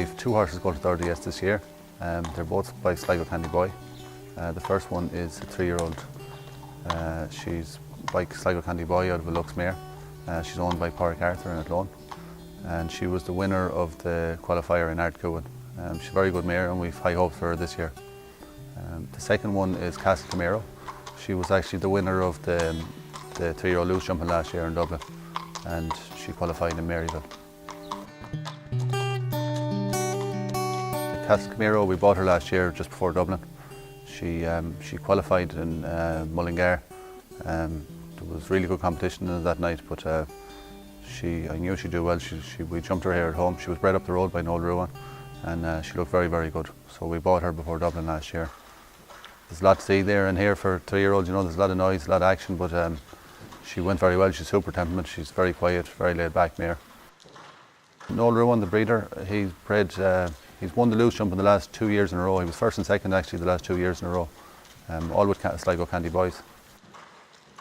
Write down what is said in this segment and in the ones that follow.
We've two horses going to the RDS this year. They're both by Sligo Candy Boy. The first one is a 3-year-old. She's by Sligo Candy Boy out of a Lux mare. She's owned by Pádraig Arthur in Athlone. And she was the winner of the qualifier in Ardcuin. She's a very good mare and we've high hopes for her this year. The second one is Castle Camero. She was actually the winner of the 3-year-old loose jumping last year in Dublin, and she qualified in Maryville. Castle Camero, we bought her last year just before Dublin. She qualified in Mullingar. There was really good competition that night, but I knew she'd do well. We jumped her here at home. She was bred up the road by Noel Ruan, and she looked very, very good. So we bought her before Dublin last year. There's a lot to see there and here for 3-year-olds. You know, there's a lot of noise, a lot of action, but she went very well. She's super temperament. She's very quiet, very laid back mare. Noel Ruan, the breeder, he's won the loose jump in the last 2 years in a row. He was first and second actually the last 2 years in a row, all with Sligo Candy Boys.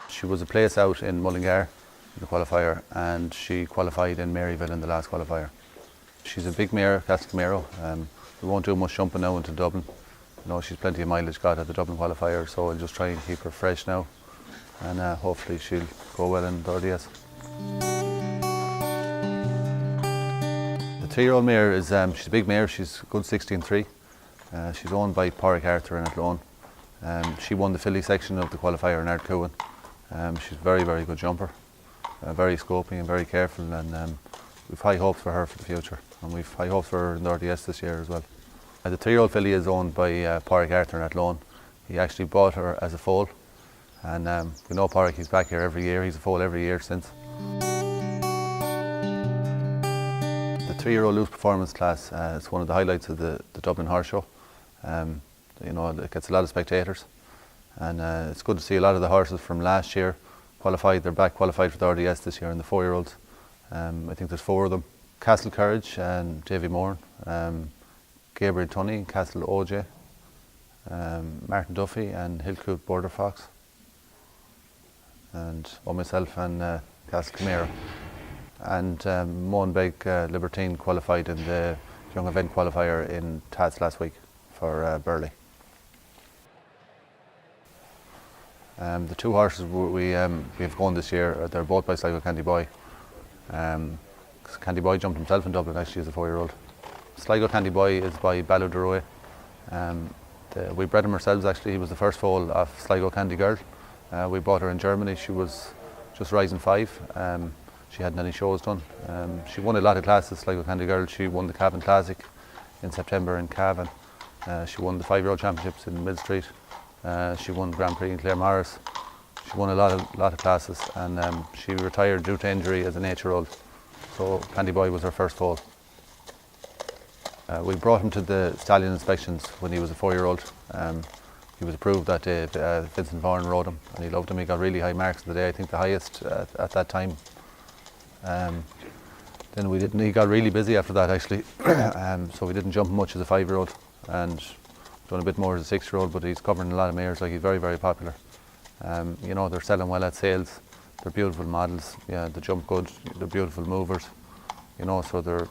She was a place out in Mullingar in the qualifier, and she qualified in Maryville in the last qualifier. She's a big mare, Castle Camero. We won't do much jumping now into Dublin. You know, she's plenty of mileage got at the Dublin qualifier, so I'll just try and keep her fresh now, and hopefully she'll go well in the RDS. The 3-year-old mare is she's a big mare. She's a good 16.3. She's owned by Pádraig Arthur in Athlone. She won the filly section of the qualifier in Ardcuin. She's a very, very good jumper, very scoping and very careful, and we've high hopes for her for the future, and we've high hopes for her in the RDS this year as well. The 3-year-old filly is owned by Pádraig Arthur in Athlone. He actually bought her as a foal, and we know Pádraig, he's back here every year. He's a foal every year since. The 3-year-old loose performance class is one of the highlights of the Dublin Horse Show. You know, it gets a lot of spectators, and it's good to see a lot of the horses from last year qualified. They're back qualified for the RDS this year, and the 4-year-olds. I think there's 4 of them. Castle Courage and Davy Moran, Gabriel Tunney, Castle OJ, Martin Duffy and Hillcoot Border Fox, and myself and Castle Camero. And Moenbeg Libertine qualified in the young event qualifier in Tats last week for Burley. The 2 horses we have gone this year, they're both by Sligo Candy Boy. Candy Boy jumped himself in Dublin actually as a 4-year-old. Sligo Candy Boy is by Ballo de Roy. We bred him ourselves actually. He was the first foal of Sligo Candy Girl. We bought her in Germany. She was just rising 5. She hadn't any shows done. She won a lot of classes, Sligo Candy Girl. She won the Cavan Classic in September in Cavan. She won the 5-year-old championships in Mill Street. She won Grand Prix in Clare Morris. She won a lot of classes, and she retired due to injury as an 8-year-old. So Candy Boy was her first foal. We brought him to the stallion inspections when he was a 4-year-old. He was approved that day. Vincent rode him, and he loved him. He got really high marks of the day. I think the highest at that time. Then we didn't. He got really busy after that actually, so we didn't jump much as a 5-year-old, and done a bit more as a 6-year-old. But he's covering a lot of mares. Like, he's very, very popular. You know, they're selling well at sales. They're beautiful models. Yeah, they jump good. They're beautiful movers. You know, so they're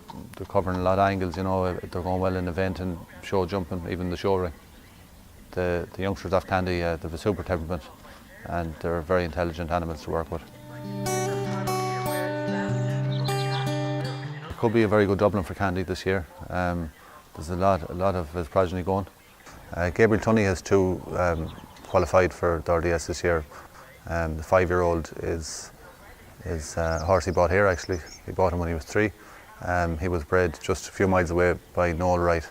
covering a lot of angles. You know, they're going well in event and show jumping, even the show ring. The youngsters off Candy, they've a super temperament, and they're very intelligent animals to work with. It could be a very good Dublin for Candy this year. There's a lot of his progeny going. Gabriel Tunney has 2 qualified for the RDS this year. The 5-year-old is a horse he bought here actually. He bought him when he was 3. He was bred just a few miles away by Noel Wright.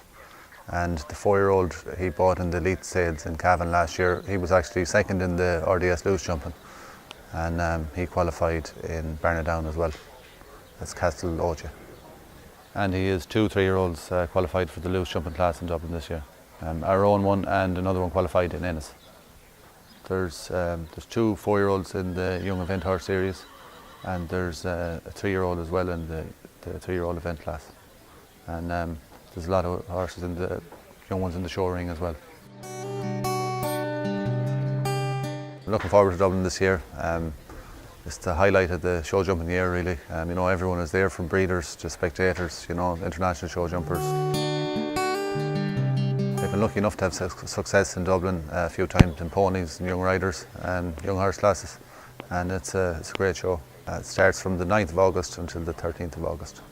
And the 4-year-old he bought in the Elite Sales in Cavan last year. He was actually second in the RDS loose jumping, and he qualified in Barnadown as well. That's Castle OJ. And he is 2 3-year-olds qualified for the loose jumping class in Dublin this year. Our own one and another one qualified in Ennis. There's 2 4-year-olds in the Young Event Horse Series, and there's a 3-year-old as well in the 3-year-old event class. And there's a lot of horses in the young ones in the show ring as well. I'm looking forward to Dublin this year. it's the highlight of the show jumping year really. You know, everyone is there from breeders to spectators, you know, international show jumpers. I've been lucky enough to have success in Dublin a few times in ponies and young riders and young horse classes, and it's a great show. It starts from the 9th of August until the 13th of August.